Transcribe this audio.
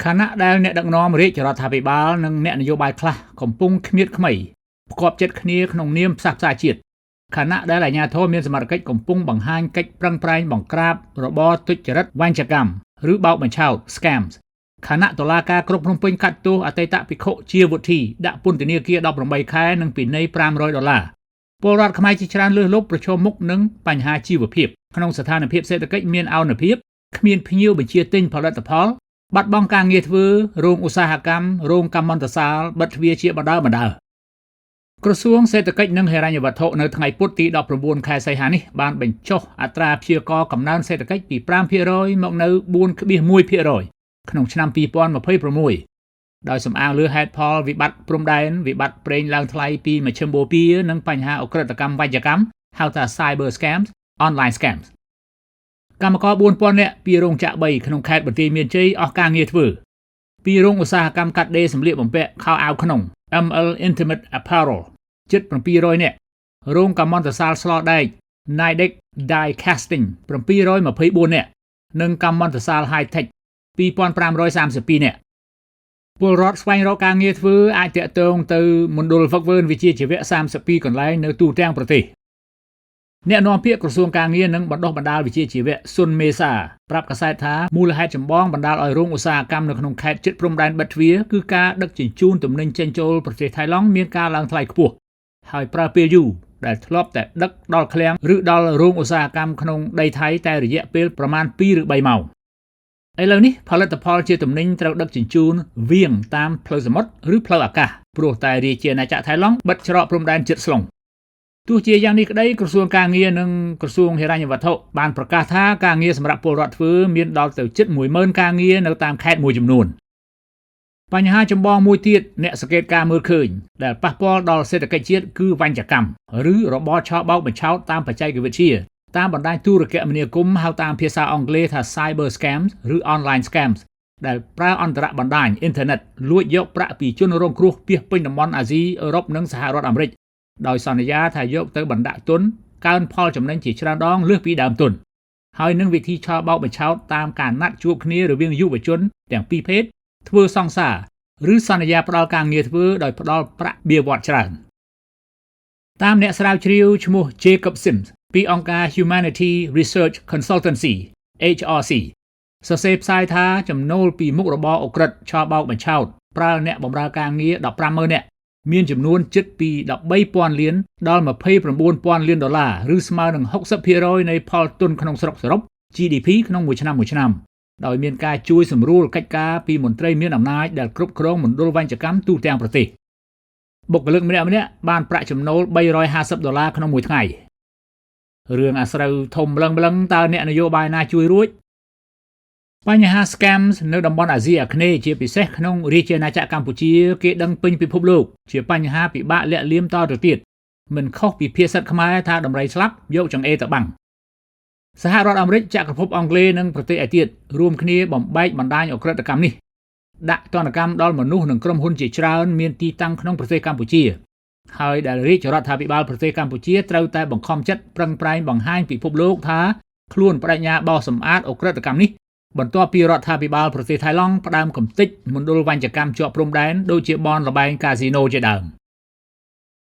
ខណៈដែលអ្នកដឹកនាំរាជរដ្ឋាភិបាលនិងអ្នកនយោបាយខ្លះកំពុងគ្មៀតខ្មៃប្រកបចិត្តគ្នាក្នុងនាមផ្សះផ្សាជាតិខណៈដែលអាជ្ញាធរមានសមត្ថកិច្ចកំពុងបង្ហាញកិច្ចប្រឹងប្រែងបង្ក្រាបរបបទុច្ចរិតវញ្ចកម្មឬបោកបញ្ឆោត scams ខណៈតុលាការក្រុងភ្នំពេញកាត់ទោសអតីតភិក្ខុជាវុធីដាក់ពន្ធនាគារ18ខែនិងពិន័យ$500ពលរដ្ឋខ្មែរជាច្រើនលើសលប់ប្រឈមមុខនឹងបញ្ហាជីវភាពក្នុងស្ថានភាពសេដ្ឋកិច្ចមានអនុភាពគ្មានភ្ញៀវបញ្ជាទិញផលិតផលបាត់បង់ការងារធ្វើរោងឧស្សាហកម្មរោងកម្មន្តសាលបិទទ្វារជាបណ្ដើរក្រសួងសេដ្ឋកិច្ចនិងហិរញ្ញវត្ថុនៅថ្ងៃពុធទី19ខែសីហានេះបានបញ្ចុះអត្រាព្យាករណ៍កំណើនសេដ្ឋកិច្ចពី 5% មកនៅ 4.1% ក្នុងឆ្នាំ2026ដោយសំអាងលើហេតុផលវិបត្តិព្រំដែនវិបត្តិប្រេងឡើងថ្លៃពីមជ្ឈមបូព៌ានិងបញ្ហាអក្រិតកម្មវញ្ចកម្មហៅថា Cyber Scams Online Scams កម្មករ 4,000 នាក់ពីរោងចក្រ3ក្នុងខេត្តបន្ទាយមានជ័យអស់ការងារធ្វើពីរោងឧស្សាហកម្មកាត់ដេរសម្លៀកបំពាក់ខោអាវក្នុង ML Intimate Apparel ជិត700នាក់រោងកម្មន្តសាលស្លដែក Nidec Die Casting 724នាក់និងកម្មន្តសាល High Tech 2532នាក់ពលរដ្ឋស្វែងរកការងារធ្វើអាចតាក់ទងទៅមណ្ឌលហ្វឹកហ្វឺនវិជ្ជាជីវៈ32កន្លែងនៅទូទាំងប្រទេសអ្នកនាំពាក្យក្រសួងការងារនិងបណ្ដុះបណ្ដាលវិជ្ជាជីវៈស៊ុនមេសាប្រាប់កាសែតថាមូលហេតុចម្បងបណ្ដាលឲ្យរោងឧស្សាហកម្មនៅក្នុងខេត្តជិតព្រំដែនបិទទ្វារគឺការដឹកជញ្ជូនទំនិញចេញចូលប្រទេសថៃឡង់មានការឡើងថ្លៃខ្ពស់ហើយប្រើពេលយូរដែលធ្លាប់តែដឹកដល់ឃ្លាំងឬដល់រោងឧស្សាហកម្មក្នុងដីថៃតែរយៈពេលប្រមាណ2ឬ3ម៉ោងឥឡូវនេះផលិតផលជាទំនិញត្រូវដឹកជញ្ជូនវាងតាមផ្លូវសមុទ្រឬផ្លូវអាកាសព្រោះតែរាជាណាចក្រថៃឡង់បិទច្រកព្រំដែនជិតស្លុងទោះជាយ៉ាងនេះក្តីក្រសួងការងារនិងក្រសួងហិរញ្ញវត្ថុបានប្រកាសថាការងារសម្រាប់ពលរដ្ឋធ្វើមានដល់ទៅជិត 10,000 ការងារនៅតាមខេត្តមួយចំនួនបញ្ហាចម្បងមួយទៀតអ្នកសង្កេតការមើលឃើញដែលប៉ះពាល់ដល់សេដ្ឋកិច្ចជាតិគឺវញ្ចកម្មឬរបបឆបោកបញ្ឆោតតាមបច្ចេកវិទ្យាតាមបណ្ដាញទូរគមនាគមន៍ហៅតាមភាសាអង់គ្លេសថា Cyber Scams ឬ Online Scams ដែលប្រើអន្តរបណ្ដាញអ៊ីនធឺណិតលួចយកប្រាក់ពីជនរងគ្រោះពាសពេញតំបន់អាស៊ីអឺរ៉ុបនិងសហរដ្ឋអាមេរិកដោយសន្យាថាយកទៅបណ្ដាក់ទុនកើនផលចំណេញជាច្រើនដងលើសពីដើមទុនហើយនឹងវិធីឆបោកបញ្ឆោតតាមការណាត់ជួបគ្នារវាងយុវជនទាំងពីរភេទធ្វើសង្សារឬសន្យាផ្ដល់ការងារធ្វើដោយផ្ដល់ប្រាក់បៀវត្សច្រើនតាមអ្នកស្រាវជ្រាវឈ្មោះ Jacob Sims ពីអង្គការ Humanity Research Consultancy HRC សរសេរផ្សាយថាចំណូលពីមុខរបរអក្រិតឆបោកបញ្ឆោតប្រើអ្នកបម្រើការងារ 150,000 នាក់មានចំនួនជិតពី 13,000 លានដល់ 29,000 លានដុល្លារឬស្មើនឹង 60% នៃផលទុនក្នុងស្រុកសរុប GDP ក្នុងមួយឆ្នាំដោយមានការជួយសម្រួលកិច្ចការពីមន្ត្រីមានអំណាចដែលគ្រប់គ្រងមណ្ឌលវញ្ចកម្មទូទាំងប្រទេសបុគ្គលិកម្នាក់ៗបានប្រាក់ចំណូល$350ក្នុងមួយថ្ងៃរឿងអាស្រូវធំម្លឹងតើអ្នកនយោបាយណាជួយរួចបញ្ហា scams នៅតំបន់អាស៊ីអាគ្នេយ៍ជាពិសេសក្នុងរាជាណាចក្រកម្ពុជាគេដឹងពេញពិភពលោកជាបញ្ហាពិបាកលាក់លៀមតទៅទៀតមិនខុសពីភាសាខ្មែរថាដំរីស្លាប់យកចង្អេរទៅបាំងសហរដ្ឋអាមេរិកចក្រភពអង់គ្លេសនិងប្រទេសឯទៀតរួមគ្នាបំបែកបណ្ដាញអក្រិតកម្មនេះដាក់ទណ្ឌកម្មដល់មនុស្សនិងក្រុមហ៊ុនជាច្រើនមានទីតាំងក្នុងប្រទេសកម្ពុជាហើយដែលរាជរដ្ឋាភិបាលប្រទេសកម្ពុជាត្រូវតែបង្ខំចិត្តប្រឹងប្រែងបង្ហាញពិភពលោកថាខ្លួនបដិញ្ញាបោសសម្អាតអក្រិតកម្មនេះបន្ទាប់ពីរដ្ឋាភិបាលប្រទេសថៃឡង់ផ្ដើមកំទេចមណ្ឌលវញ្ចកម្មជាប់ព្រំដែនដូចជាបនលបែងកាស៊ីណូជាដើម